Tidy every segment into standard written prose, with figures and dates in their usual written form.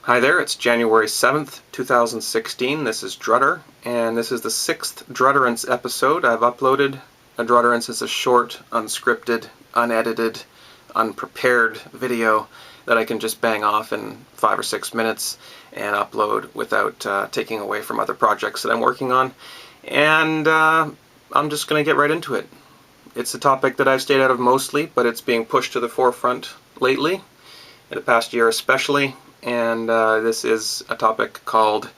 Hi there, it's January 7th, 2016. This is Drutter, and this is the 6th Drutterance episode I've uploaded. A Drutterance is a short, unscripted, unedited, unprepared video that I can just bang off in 5 or 6 minutes and upload without taking away from other projects that I'm working on. And I'm just going to get right into it. It's a topic that I've stayed out of mostly, but it's being pushed to the forefront lately, in the past year especially. And this is a topic called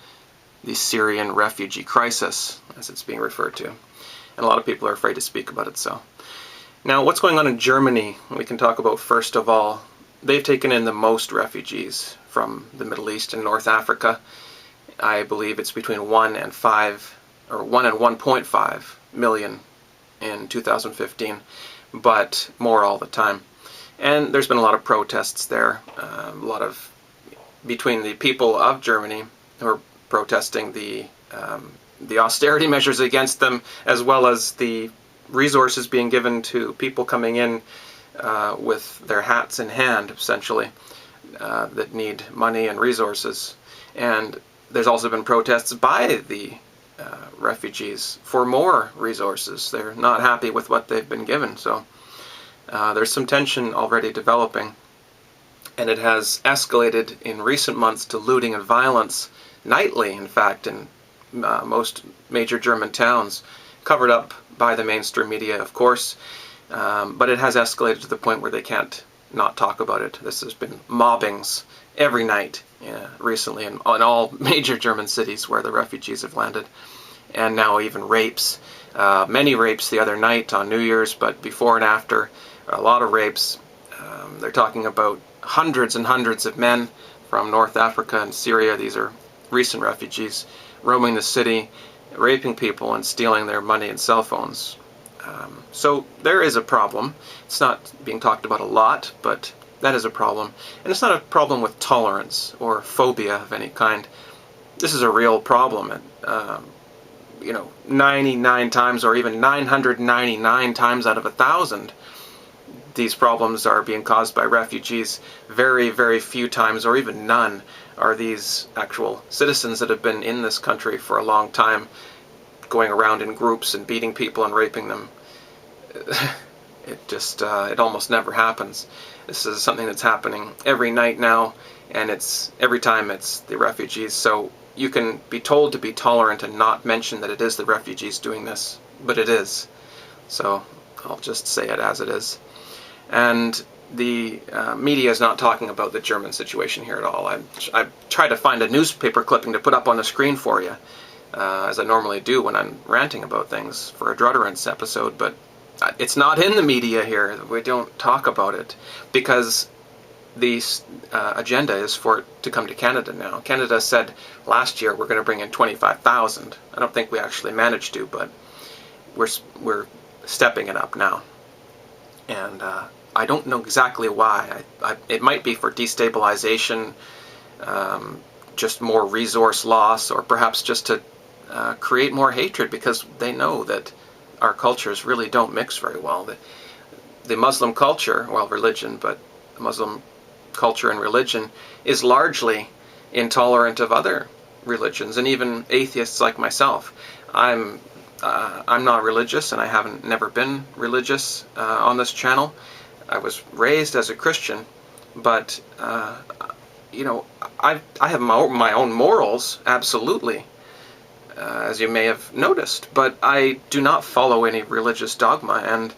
the Syrian Refugee Crisis, as it's being referred to. And a lot of people are afraid to speak about it. So, now what's going on in Germany, we can talk about first of all. They've taken in the most refugees from the Middle East and North Africa. I believe it's between 1 and 1.5 million in 2015, but more all the time. And there's been a lot of protests there, between the people of Germany who are protesting the austerity measures against them, as well as the resources being given to people coming in with their hats in hand, essentially, that need money and resources. And there's also been protests by the refugees for more resources. They're not happy with what they've been given, so there's some tension already developing. And it has escalated in recent months to looting and violence nightly, in fact, in most major German towns, covered up by the mainstream media, of course, but it has escalated to the point where they can't not talk about it. This has been mobbings every night recently in all major German cities where the refugees have landed, and now even rapes. Many rapes the other night on New Year's, but before and after, a lot of rapes. They're talking about hundreds and hundreds of men from North Africa and Syria. These are recent refugees roaming the city, raping people and stealing their money and cell phones. So there is a problem. It's not being talked about a lot, but that is a problem. And it's not a problem with tolerance or phobia of any kind. This is a real problem. And, 99 times or even 999 times out of 1,000, these problems are being caused by refugees. Very, very few times, or even none, are these actual citizens that have been in this country for a long time going around in groups and beating people and raping them. It almost never happens. This is something that's happening every night now, and every time it's the refugees. So you can be told to be tolerant and not mention that it is the refugees doing this, but it is. So I'll just say it as it is. And the media is not talking about the German situation here at all. I've tried to find a newspaper clipping to put up on the screen for you, as I normally do when I'm ranting about things for a Drutterance episode, but it's not in the media here. We don't talk about it because the agenda is for it to come to Canada now. Canada said last year we're going to bring in 25,000. I don't think we actually managed to, but we're stepping it up now. And I don't know exactly why. It might be for destabilization, just more resource loss, or perhaps just to create more hatred, because they know that our cultures really don't mix very well. The Muslim culture, well, religion, but Muslim culture and religion is largely intolerant of other religions, and even atheists like myself. I'm not religious, and I haven't never been religious on this channel. I was raised as a Christian, but I have my own morals, absolutely, as you may have noticed. But I do not follow any religious dogma. And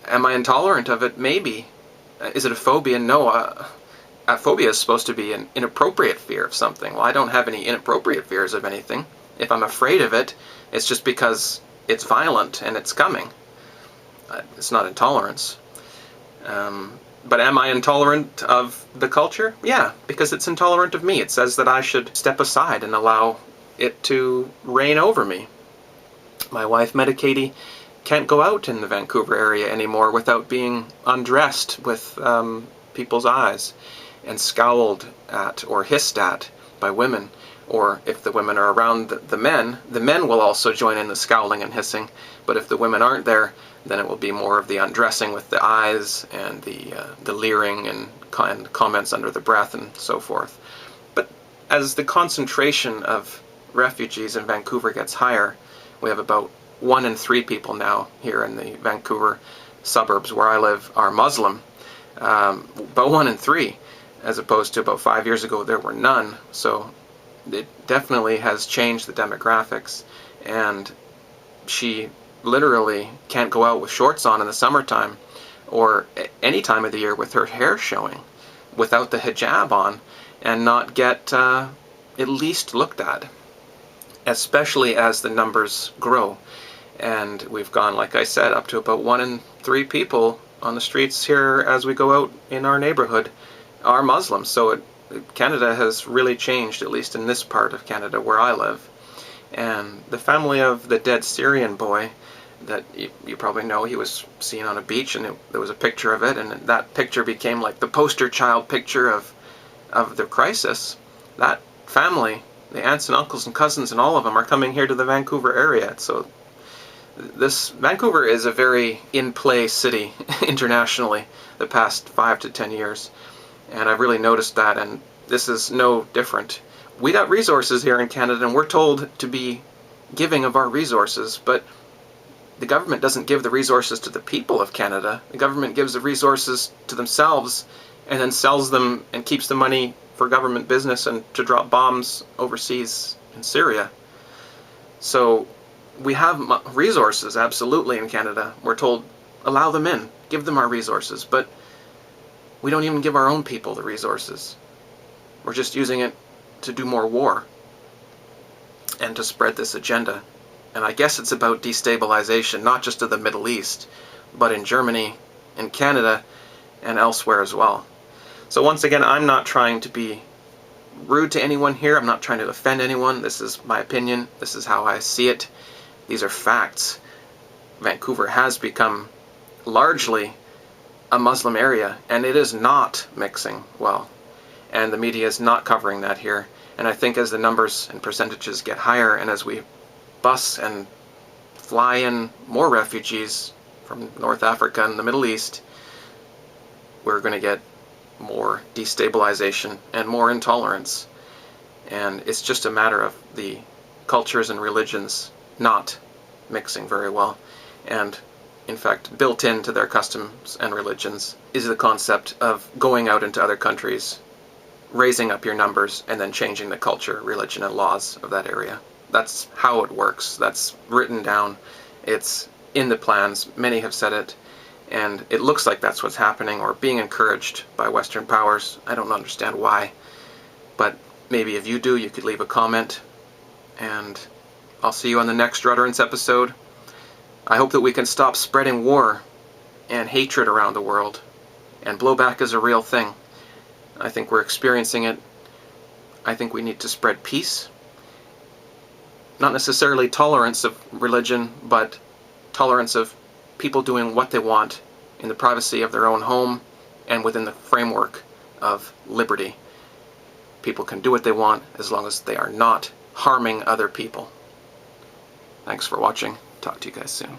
am I intolerant of it? Maybe. Is it a phobia? No. A phobia is supposed to be an inappropriate fear of something. Well, I don't have any inappropriate fears of anything. If I'm afraid of it, it's just because it's violent and it's coming. It's not intolerance. But am I intolerant of the culture? Yeah, because it's intolerant of me. It says that I should step aside and allow it to reign over me. My wife, Katie, can't go out in the Vancouver area anymore without being undressed with people's eyes and scowled at or hissed at by women. Or if the women are around the men will also join in the scowling and hissing. But if the women aren't there, then it will be more of the undressing with the eyes and the leering and comments under the breath and so forth. as the concentration of refugees in Vancouver gets higher, we have about 1 in 3 people now here in the Vancouver suburbs where I live are Muslim. About 1 in 3, as opposed to about 5 years ago there were none. So it definitely has changed the demographics, and she literally can't go out with shorts on in the summertime or any time of the year with her hair showing without the hijab on and not get at least looked at, especially as the numbers grow. And we've gone, like I said, up to about 1 in 3 people on the streets here as we go out in our neighborhood are Muslims. So Canada has really changed, at least in this part of Canada where I live. And the family of the dead Syrian boy that you probably know, he was seen on a beach, and there was a picture of it, and that picture became like the poster child picture of the crisis. That family, the aunts and uncles and cousins and all of them, are coming here to the Vancouver area. So Vancouver is a very in-play city internationally the past 5 to 10 years. And I've really noticed that, and this is no different. We got resources here in Canada, and we're told to be giving of our resources, but the government doesn't give the resources to the people of Canada. The government gives the resources to themselves and then sells them and keeps the money for government business and to drop bombs overseas in Syria. So we have resources, absolutely, in Canada. We're told, allow them in, give them our resources, but we don't even give our own people the resources. We're just using it to do more war and to spread this agenda. And I guess it's about destabilization, not just of the Middle East, but in Germany, in Canada, and elsewhere as well. So once again, I'm not trying to be rude to anyone here. I'm not trying to offend anyone. This is my opinion. This is how I see it. These are facts. Vancouver has become largely a Muslim area, and it is not mixing well. And the media is not covering that here. And I think as the numbers and percentages get higher, and as we bus and fly in more refugees from North Africa and the Middle East, we're going to get more destabilization and more intolerance. And it's just a matter of the cultures and religions not mixing very well. And in fact, built into their customs and religions is the concept of going out into other countries, raising up your numbers, and then changing the culture, religion, and laws of that area. That's how it works. That's written down. It's in the plans. Many have said it. And it looks like that's what's happening or being encouraged by Western powers. I don't understand why. But maybe if you do, you could leave a comment. And I'll see you on the next Drutterance episode. I hope that we can stop spreading war and hatred around the world. And blowback is a real thing. I think we're experiencing it. I think we need to spread peace. Not necessarily tolerance of religion, but tolerance of people doing what they want in the privacy of their own home and within the framework of liberty. People can do what they want as long as they are not harming other people. Thanks for watching. Talk to you guys soon.